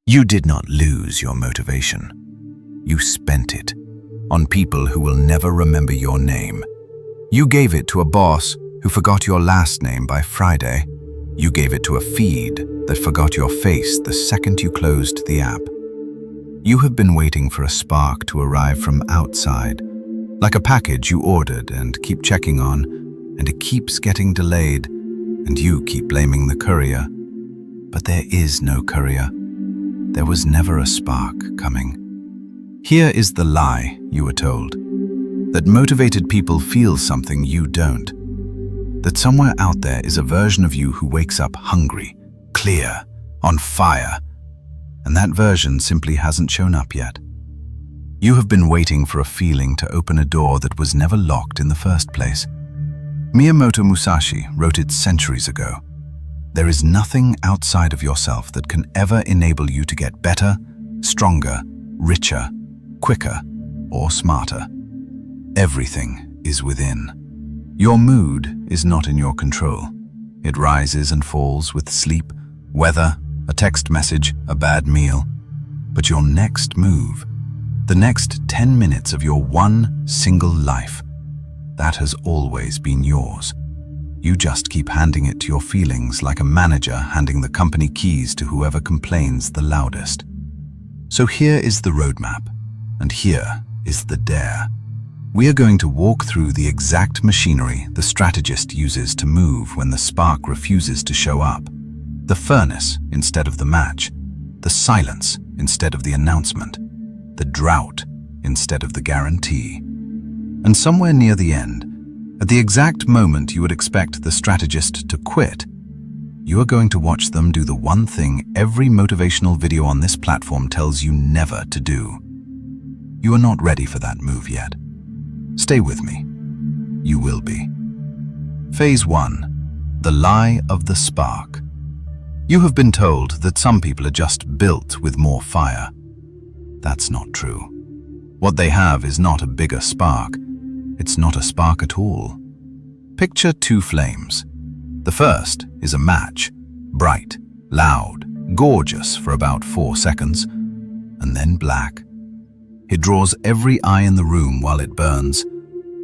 You did not lose your motivation. You spent it on people who will never remember your name. You gave it to a boss who forgot your last name by Friday. You gave it to a feed that forgot your face the second you closed the app. You have been waiting for a spark to arrive from outside, like a package you ordered and keep checking on, and it keeps getting delayed, and you keep blaming the courier. But there is no courier. There was never a spark coming. Here is the lie you were told: that motivated people feel something you don't. That somewhere out there is a version of you who wakes up hungry, clear, on fire, and that version simply hasn't shown up yet. You have been waiting for a feeling to open a door that was never locked in the first place. Miyamoto Musashi wrote it centuries ago. There is nothing outside of yourself that can ever enable you to get better, stronger, richer, quicker, or smarter. Everything is within. Your mood is not in your control. It rises and falls with sleep, weather, a text message, a bad meal. But your next move, the next 10 minutes of your one single life, that has always been yours. You just keep handing it to your feelings like a manager handing the company keys to whoever complains the loudest. So here is the roadmap, and here is the dare. We are going to walk through the exact machinery the strategist uses to move when the spark refuses to show up. The furnace instead of the match, the silence instead of the announcement, the drought instead of the guarantee. And somewhere near the end, at the exact moment you would expect the strategist to quit, you are going to watch them do the one thing every motivational video on this platform tells you never to do. You are not ready for that move yet. Stay with me. You will be. Phase 1. The lie of the spark. You have been told that some people are just built with more fire. That's not true. What they have is not a bigger spark. It's not a spark at all. Picture two flames. The first is a match, bright, loud, gorgeous for about 4 seconds, and then black. It draws every eye in the room while it burns,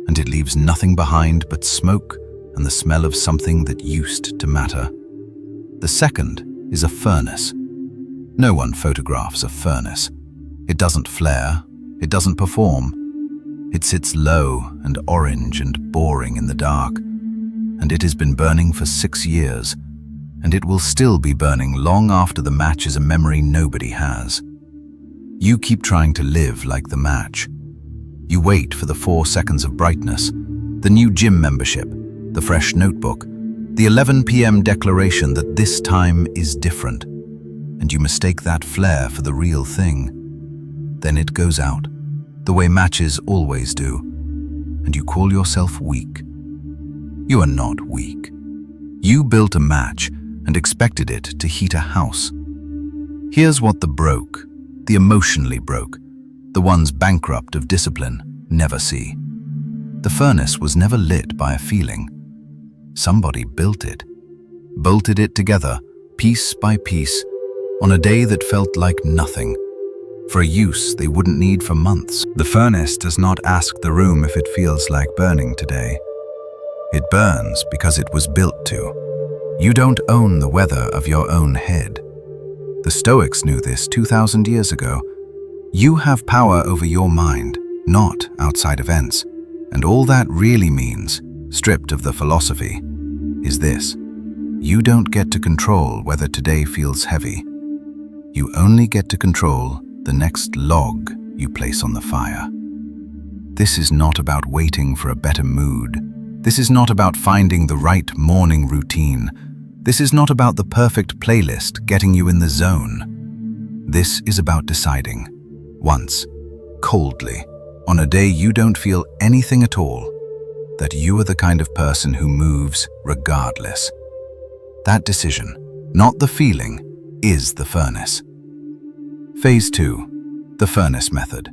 and it leaves nothing behind but smoke and the smell of something that used to matter. The second is a furnace. No one photographs a furnace. It doesn't flare, it doesn't perform. It sits low and orange and boring in the dark, and it has been burning for 6 years, and it will still be burning long after the match is a memory nobody has. You keep trying to live like the match. You wait for the 4 seconds of brightness, the new gym membership, the fresh notebook, the 11 p.m. declaration that this time is different, and you mistake that flare for the real thing. Then it goes out, the way matches always do, and you call yourself weak. You are not weak. You built a match and expected it to heat a house. Here's what the emotionally broke, the ones bankrupt of discipline, never see. The furnace was never lit by a feeling. Somebody built it, bolted it together, piece by piece, on a day that felt like nothing, for a use they wouldn't need for months. The furnace does not ask the room if it feels like burning today. It burns because it was built to. You don't own the weather of your own head. The Stoics knew this 2,000 years ago. You have power over your mind, not outside events. And all that really means, stripped of the philosophy, is this: you don't get to control whether today feels heavy. You only get to control the next log you place on the fire. This is not about waiting for a better mood. This is not about finding the right morning routine. This is not about the perfect playlist getting you in the zone. This is about deciding, once, coldly, on a day you don't feel anything at all, that you are the kind of person who moves regardless. That decision, not the feeling, is the furnace. Phase 2. The furnace method.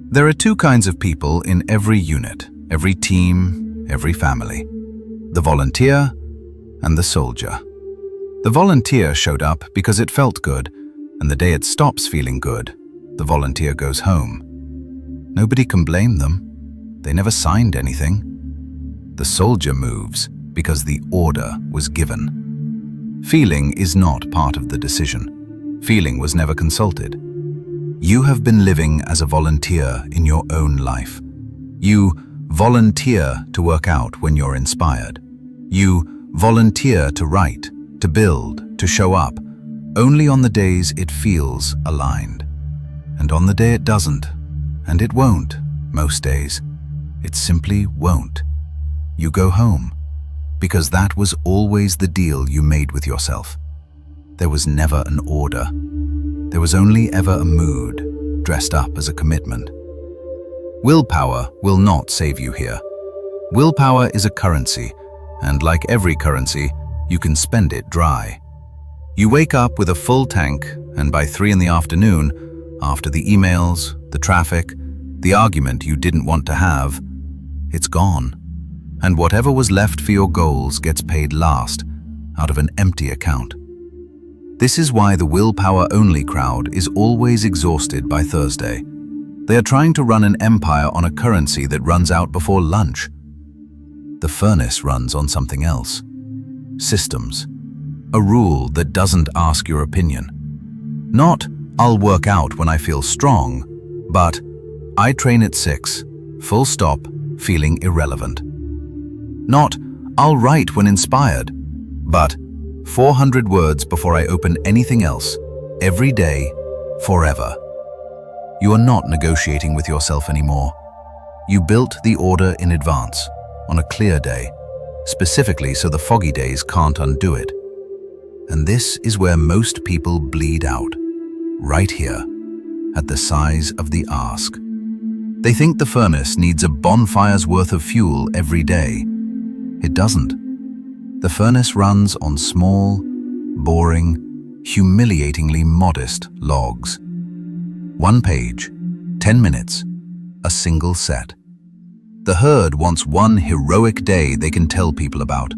There are two kinds of people in every unit, every team, every family: the volunteer and the soldier. The volunteer showed up because it felt good, And the day it stops feeling good, the volunteer goes home. Nobody can blame them. They never signed anything. The soldier moves because the order was given. Feeling is not part of the decision. Feeling was never consulted. You have been living as a volunteer in your own life. You volunteer to work out when you're inspired. You volunteer to write, to build, to show up, only on the days it feels aligned. And on the day it doesn't, and it won't, most days, it simply won't. You go home, because that was always the deal you made with yourself. There was never an order. There was only ever a mood, dressed up as a commitment. Willpower will not save you here. Willpower is a currency, and like every currency, you can spend it dry. You wake up with a full tank, and by 3 in the afternoon, after the emails, the traffic, the argument you didn't want to have, it's gone. And whatever was left for your goals gets paid last, out of an empty account. This is why the willpower-only crowd is always exhausted by Thursday. They are trying to run an empire on a currency that runs out before lunch. The furnace runs on something else. Systems. A rule that doesn't ask your opinion. Not, I'll work out when I feel strong, but I train at 6, full stop, feeling irrelevant. Not, I'll write when inspired, but 400 words before I open anything else, every day, forever. You are not negotiating with yourself anymore. You built the order in advance, on a clear day, specifically so the foggy days can't undo it. And this is where most people bleed out, right here, at the size of the ask. They think the furnace needs a bonfire's worth of fuel every day. It doesn't. The furnace runs on small, boring, humiliatingly modest logs. 1 page, 10 minutes, a single set. The herd wants one heroic day they can tell people about.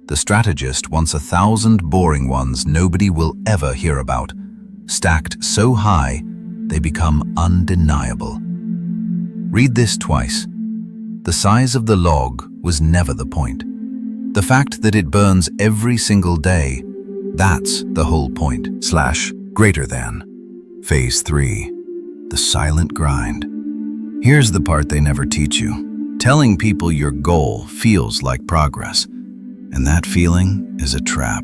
The strategist wants 1,000 boring ones nobody will ever hear about, stacked so high they become undeniable. Read this twice. The size of the log was never the point. The fact that it burns every single day, that's the whole point. / greater than. Phase 3. The silent grind. Here's the part they never teach you. Telling people your goal feels like progress, and that feeling is a trap.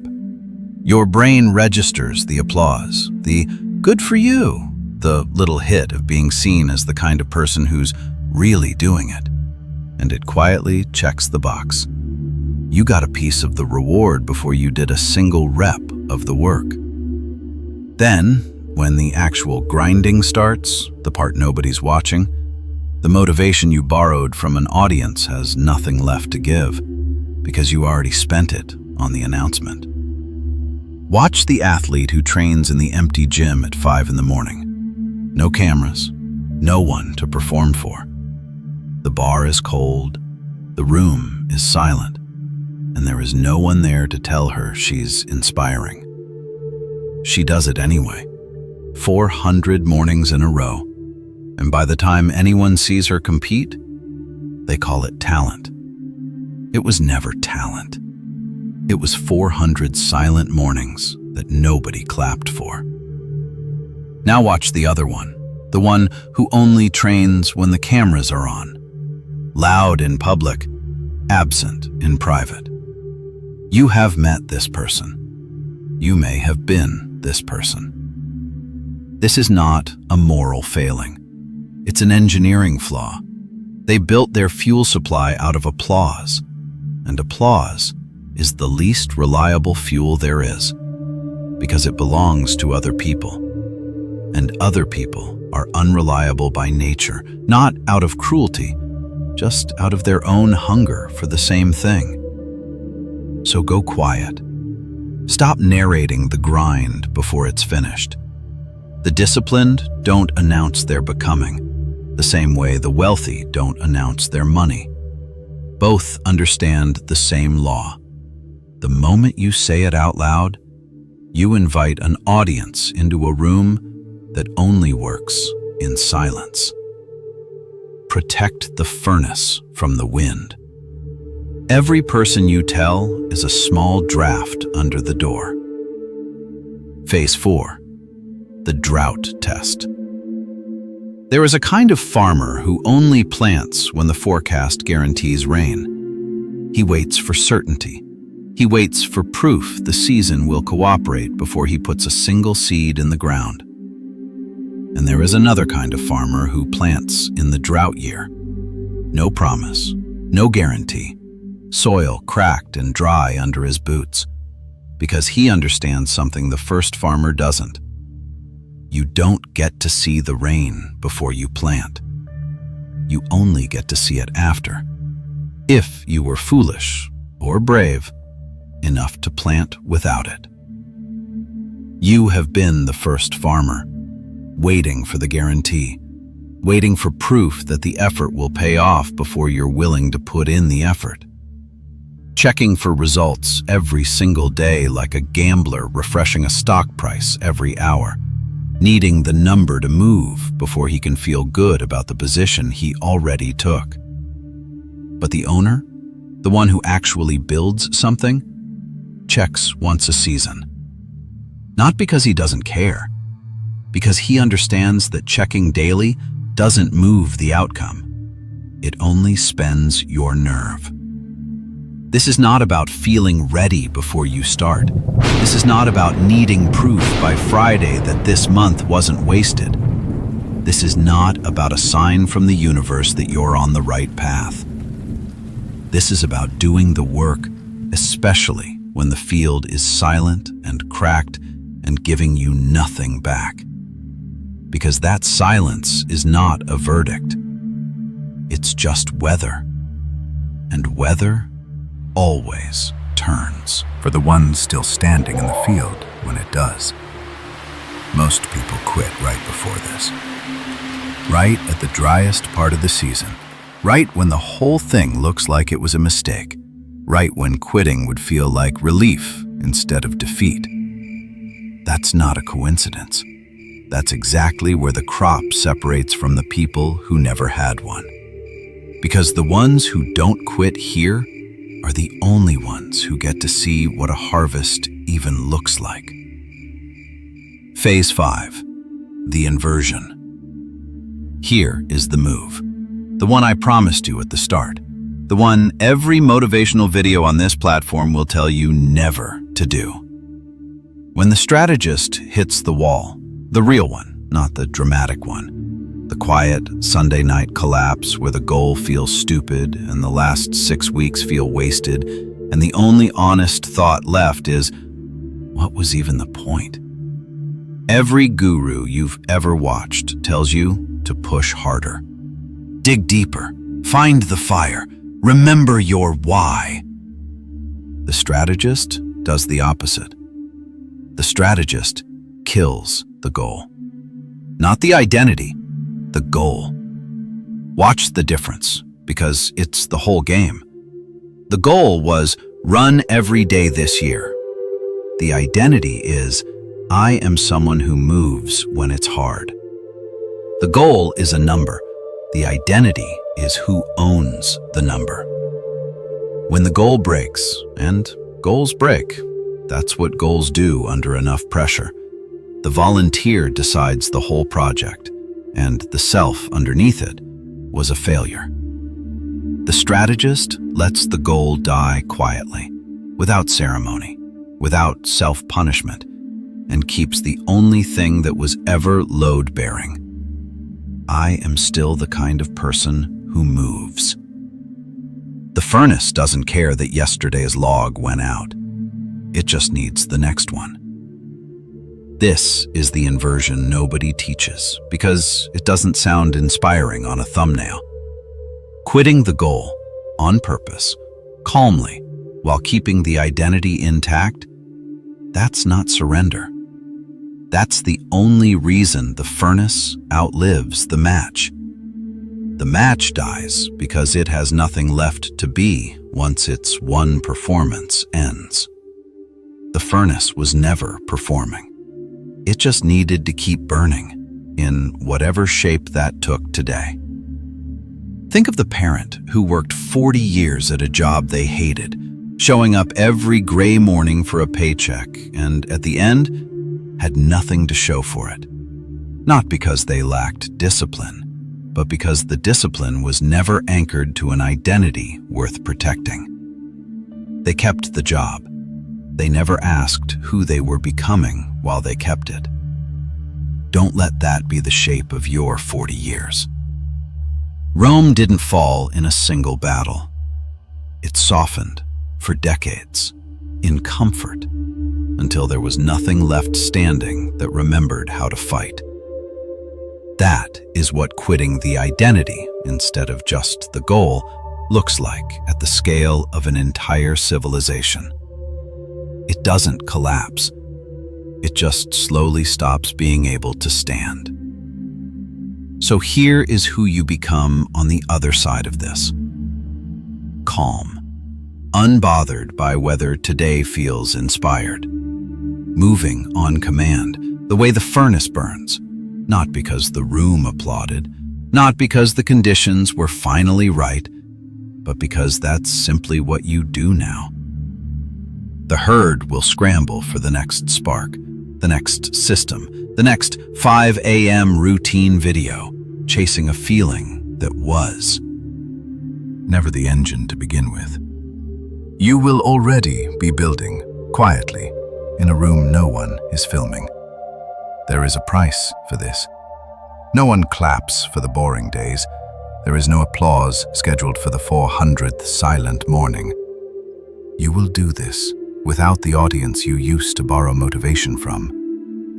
Your brain registers the applause, the good for you, the little hit of being seen as the kind of person who's really doing it, and it quietly checks the box. You got a piece of the reward before you did a single rep of the work. Then, when the actual grinding starts, the part nobody's watching, the motivation you borrowed from an audience has nothing left to give, because you already spent it on the announcement. Watch the athlete who trains in the empty gym at 5 in the morning. No cameras, no one to perform for. The bar is cold, the room is silent, and there is no one there to tell her she's inspiring. She does it anyway, 400 mornings in a row, and by the time anyone sees her compete, they call it talent. It was never talent. It was 400 silent mornings that nobody clapped for. Now watch the other one, the one who only trains when the cameras are on. Loud in public, absent in private. You have met this person. You may have been this person. This is not a moral failing. It's an engineering flaw. They built their fuel supply out of applause, and applause is the least reliable fuel there is, because it belongs to other people. And other people are unreliable by nature, not out of cruelty, just out of their own hunger for the same thing. So go quiet. Stop narrating the grind before it's finished. The disciplined don't announce their becoming, the same way the wealthy don't announce their money. Both understand the same law. The moment you say it out loud, You invite an audience into a room that only works in silence. Protect the furnace from the wind. Every person you tell is a small draft under the door. Phase 4. The drought test. There is a kind of farmer who only plants when the forecast guarantees rain. He waits for certainty. He waits for proof the season will cooperate before he puts a single seed in the ground. And there is another kind of farmer who plants in the drought year. No promise, no guarantee. Soil cracked and dry under his boots, because he understands something the first farmer doesn't. You don't get to see the rain before you plant. You only get to see it after, if you were foolish or brave enough to plant without it. You have been the first farmer, waiting for the guarantee, waiting for proof that the effort will pay off before you're willing to put in the effort. Checking for results every single day like a gambler refreshing a stock price every hour, needing the number to move before he can feel good about the position he already took. But the owner, the one who actually builds something, checks once a season. Not because he doesn't care, because he understands that checking daily doesn't move the outcome. It only spends your nerve. This is not about feeling ready before you start. This is not about needing proof by Friday that this month wasn't wasted. This is not about a sign from the universe that you're on the right path. This is about doing the work, especially when the field is silent and cracked and giving you nothing back. Because that silence is not a verdict. It's just weather. And weather always turns. For the ones still standing in the field when it does. Most people quit right before this. Right at the driest part of the season. Right when the whole thing looks like it was a mistake. Right when quitting would feel like relief instead of defeat. That's not a coincidence. That's exactly where the crop separates from the people who never had one. Because the ones who don't quit here are the only ones who get to see what a harvest even looks like. Phase 5. The inversion. Here is the move. The one I promised you at the start. The one every motivational video on this platform will tell you never to do. When the strategist hits the wall, the real one, not the dramatic one, the quiet Sunday night collapse where the goal feels stupid and the last 6 weeks feel wasted, and the only honest thought left is, what was even the point? Every guru you've ever watched tells you to push harder. Dig deeper, find the fire, remember your why. The strategist does the opposite. The strategist kills the goal. Not the identity, the goal. Watch the difference, because it's the whole game. The goal was run every day this year. The identity is, I am someone who moves when it's hard. The goal is a number. The identity is who owns the number. When the goal breaks, and goals break, that's what goals do under enough pressure. The volunteer decides the whole project, and the self underneath it was a failure. The strategist lets the goal die quietly, without ceremony, without self-punishment, and keeps the only thing that was ever load-bearing. I am still the kind of person who moves. The furnace doesn't care that yesterday's log went out. It just needs the next one. This is the inversion nobody teaches because it doesn't sound inspiring on a thumbnail. Quitting the goal, on purpose, calmly, while keeping the identity intact, that's not surrender. That's the only reason the furnace outlives the match. The match dies because it has nothing left to be once its one performance ends. The furnace was never performing. It just needed to keep burning, in whatever shape that took today. Think of the parent who worked 40 years at a job they hated, showing up every gray morning for a paycheck, and at the end, had nothing to show for it. Not because they lacked discipline, but because the discipline was never anchored to an identity worth protecting. They kept the job. They never asked who they were becoming while they kept it. Don't let that be the shape of your 40 years. Rome didn't fall in a single battle. It softened for decades, in comfort, until there was nothing left standing that remembered how to fight. That is what quitting the identity instead of just the goal looks like at the scale of an entire civilization. It doesn't collapse. It just slowly stops being able to stand. So here is who you become on the other side of this. Calm, unbothered by whether today feels inspired. Moving on command, the way the furnace burns, not because the room applauded, not because the conditions were finally right, but because that's simply what you do now. The herd will scramble for the next spark, the next system, the next 5 a.m. routine video, chasing a feeling that was never the engine to begin with. You will already be building, quietly, in a room no one is filming. There is a price for this. No one claps for the boring days. There is no applause scheduled for the 400th silent morning. You will do this without the audience you used to borrow motivation from,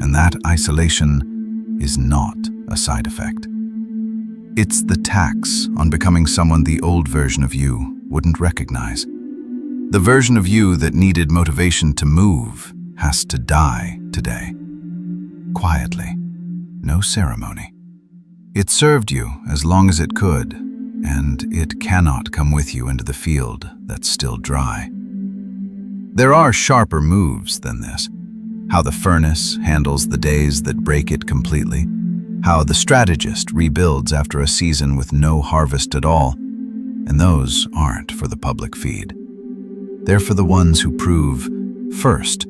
and that isolation is not a side effect. It's the tax on becoming someone the old version of you wouldn't recognize. The version of you that needed motivation to move has to die today. Quietly, no ceremony. It served you as long as it could, and it cannot come with you into the field that's still dry. There are sharper moves than this. How the furnace handles the days that break it completely, how the strategist rebuilds after a season with no harvest at all, and those aren't for the public feed. They're for the ones who prove, first,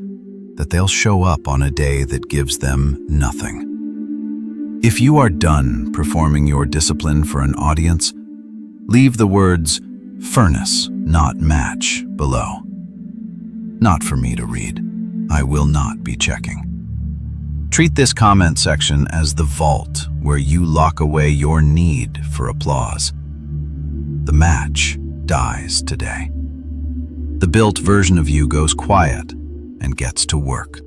that they'll show up on a day that gives them nothing. If you are done performing your discipline for an audience, leave the words "furnace, not match" below. Not for me to read. I will not be checking. Treat this comment section as the vault where you lock away your need for applause. The match dies today. The built version of you goes quiet and gets to work.